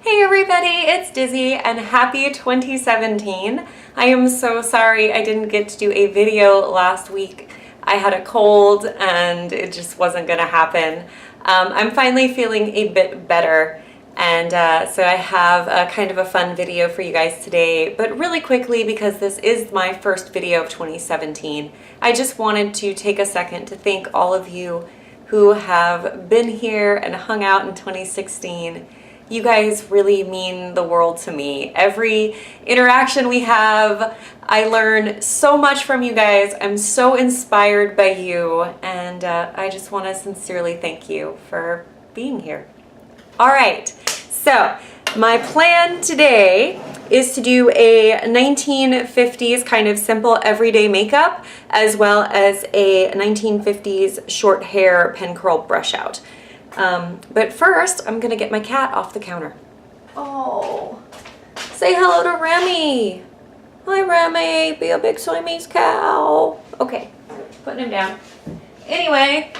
Hey everybody, it's Dizzy and happy 2017. I am so sorry I didn't get to do a video last week. I had a cold and it just wasn't gonna happen. I'm finally feeling a bit better and so I have a kind of a fun video for you guys today, but really quickly because this is my first video of 2017, I just wanted to take a second to thank all of you who have been here and hung out in 2016. You guys really mean the world to me. Every interaction we have, I learn so much from you guys. I'm so inspired by you, and I just want to sincerely thank you for being here. All right, so my plan today is to do a 1950s kind of simple everyday makeup, as well as a 1950s short hair pen curl brush out. But first, I'm gonna get my cat off the counter. Oh, say hello to Remy. Hi, Remy. Be a big Siamese cow. Okay, putting him down. Anyway,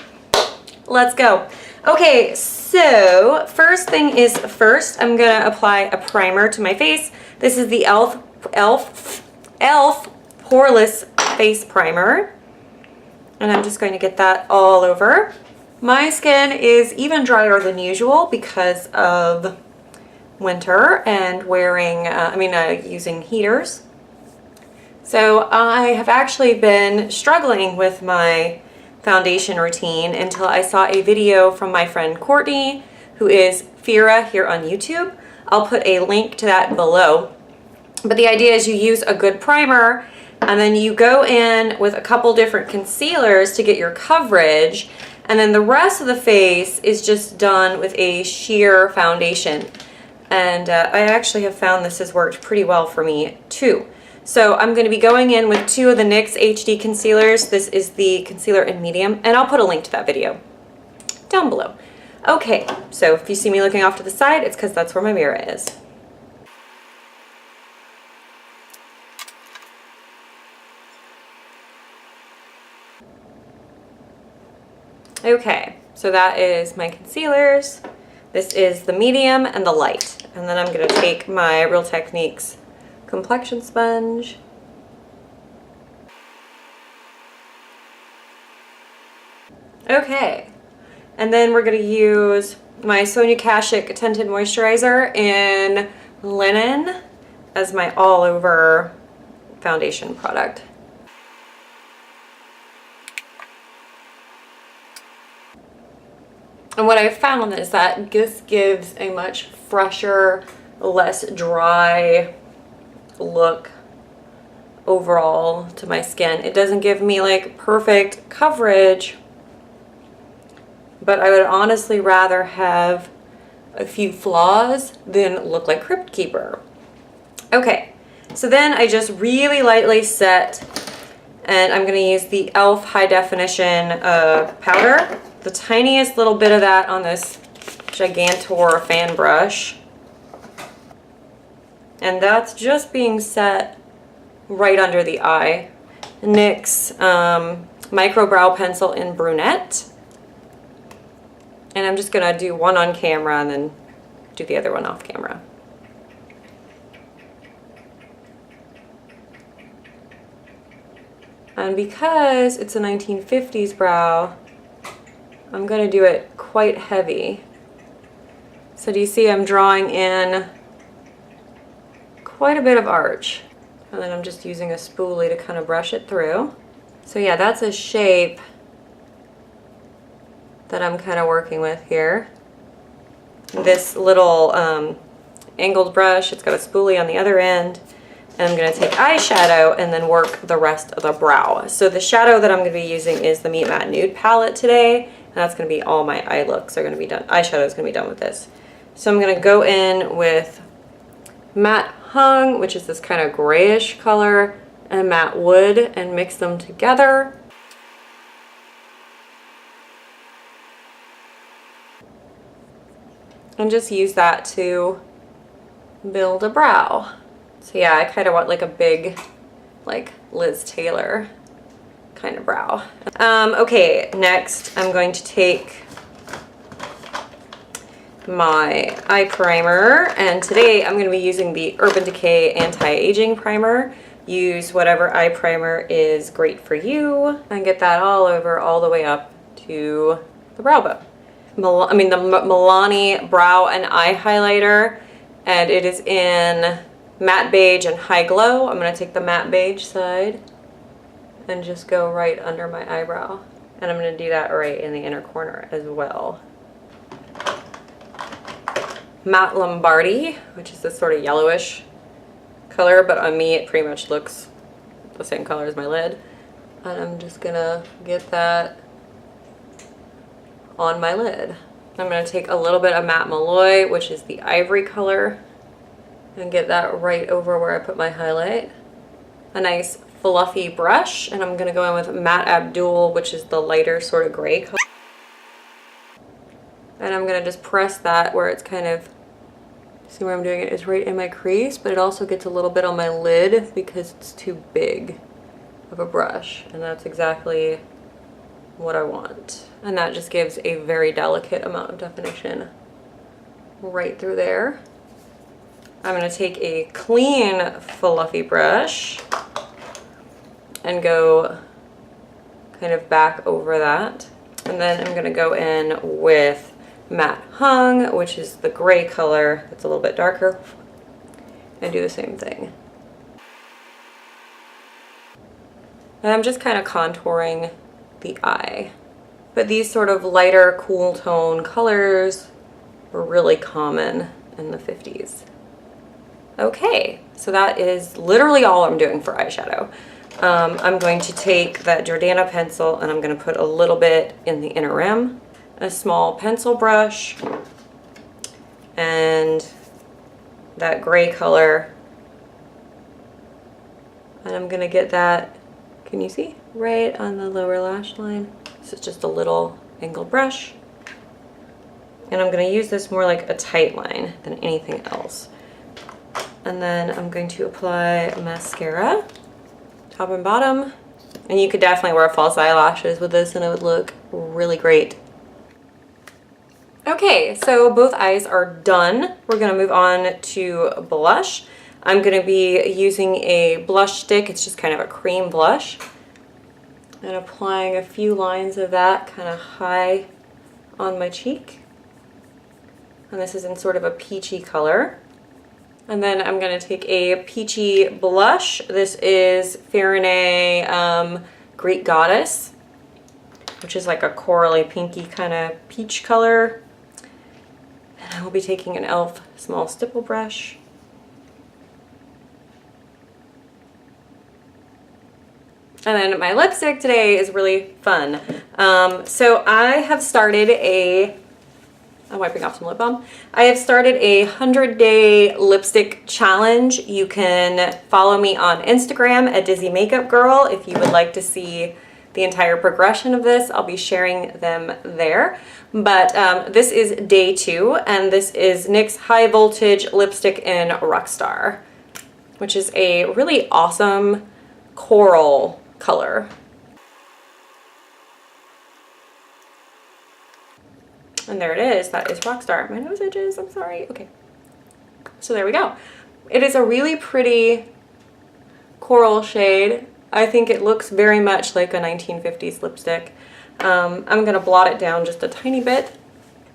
let's go. Okay, so first thing is first, I'm gonna apply a primer to my face. This is the e.l.f. Poreless Face Primer. And I'm just going to get that all over. My skin is even drier than usual because of winter and wearing, using heaters. So I have actually been struggling with my foundation routine until I saw a video from my friend Courtney, who is Fira here on YouTube. I'll put a link to that below. But the idea is you use a good primer and then you go in with a couple different concealers to get your coverage. And then the rest of the face is just done with a sheer foundation. And I actually have found this has worked pretty well for me too. So I'm going to be going in with two of the NYX HD concealers. This is the concealer in medium, and I'll put a link to that video down below. Okay, so if you see me looking off to the side, it's because that's where my mirror is. Okay, so that is my concealers. This is the medium and the light. And then I'm gonna take my Real Techniques complexion sponge. Okay, and then we're gonna use my Sonia Kashuk Tinted Moisturizer in Linen as my all-over foundation product. And what I've found is that this gives a much fresher, less dry look overall to my skin. It doesn't give me like perfect coverage, but I would honestly rather have a few flaws than look like Crypt Keeper. Okay, so then I just really lightly set, and I'm gonna use the e.l.f. High Definition powder. The tiniest little bit of that on this Gigantor fan brush. And that's just being set right under the eye. NYX Micro Brow Pencil in Brunette. And I'm just gonna do one on camera and then do the other one off camera. And because it's a 1950s brow, I'm going to do it quite heavy. So do you see I'm drawing in quite a bit of arch. And then I'm just using a spoolie to kind of brush it through. So yeah, that's a shape that I'm kind of working with here. This little angled brush, it's got a spoolie on the other end. And I'm going to take eyeshadow and then work the rest of the brow. So the shadow that I'm going to be using is the Meet Matte Nude palette today. And that's going to be all my eye looks are going to be done. Eyeshadow is going to be done with this. So I'm going to go in with Matte Hung, which is this kind of grayish color, and Matte Wood, and mix them together. And just use that to build a brow. So yeah, I kind of want like a big, like Liz Taylor kind of brow. Okay, next I'm going to take my eye primer, and today I'm going to be using the Urban Decay Anti-Aging Primer. Use whatever eye primer is great for you, and get that all over, all the way up to the brow bone. The Milani Brow and Eye Highlighter, and it is in Matte Beige and High Glow. I'm going to take the Matte Beige side and just go right under my eyebrow, and I'm going to do that right in the inner corner as well. Matte Lombardi, which is this sort of yellowish color, but on me it pretty much looks the same color as my lid. And I'm just gonna get that on my lid. I'm gonna take a little bit of Matte Malloy, which is the ivory color, and get that right over where I put my highlight. A nice fluffy brush, and I'm gonna go in with Matte Abdul, which is the lighter sort of gray color. And I'm gonna just press that where it's kind of, see where I'm doing it is right in my crease, but it also gets a little bit on my lid because it's too big of a brush, and that's exactly what I want. And that just gives a very delicate amount of definition right through there. I'm gonna take a clean, fluffy brush and go kind of back over that. And then I'm gonna go in with Matte Hung, which is the gray color that's a little bit darker, and do the same thing. And I'm just kind of contouring the eye. But these sort of lighter, cool tone colors were really common in the 50s. Okay, so that is literally all I'm doing for eyeshadow. I'm going to take that Jordana pencil and I'm going to put a little bit in the inner rim, a small pencil brush, and that gray color. And I'm going to get that, can you see? Right on the lower lash line. So it's just a little angled brush. And I'm going to use this more like a tight line than anything else. And then I'm going to apply mascara, top and bottom. And you could definitely wear false eyelashes with this and it would look really great. Okay, so both eyes are done. We're gonna move on to blush. I'm gonna be using a blush stick. It's just kind of a cream blush. And applying a few lines of that kind of high on my cheek. And this is in sort of a peachy color. And then I'm gonna take a peachy blush. This is Fair&A Greek Goddess, which is like a corally pinky kind of peach color. And I will be taking an e.l.f. small stipple brush. And then my lipstick today is really fun. So I have started I'm wiping off some lip balm. I have started a 100-day lipstick challenge. You can follow me on Instagram at Dizzy Makeup Girl if you would like to see the entire progression of this. I'll be sharing them there. But this is day 2, and this is NYX High Voltage Lipstick in Rockstar, which is a really awesome coral color. And there it is. That is Rockstar. My nose itches. I'm sorry. Okay. So there we go. It is a really pretty coral shade. I think it looks very much like a 1950s lipstick. I'm going to blot it down just a tiny bit.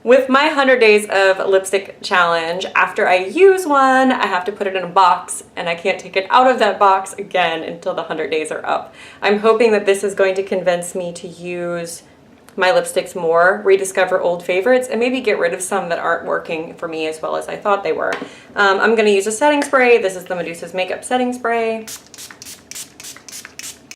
With my 100 days of lipstick challenge, after I use one, I have to put it in a box, and I can't take it out of that box again until the 100 days are up. I'm hoping that this is going to convince me to use my lipsticks more, rediscover old favorites, and maybe get rid of some that aren't working for me as well as I thought they were. I'm going to use a setting spray. This is the Medusa's Makeup Setting Spray.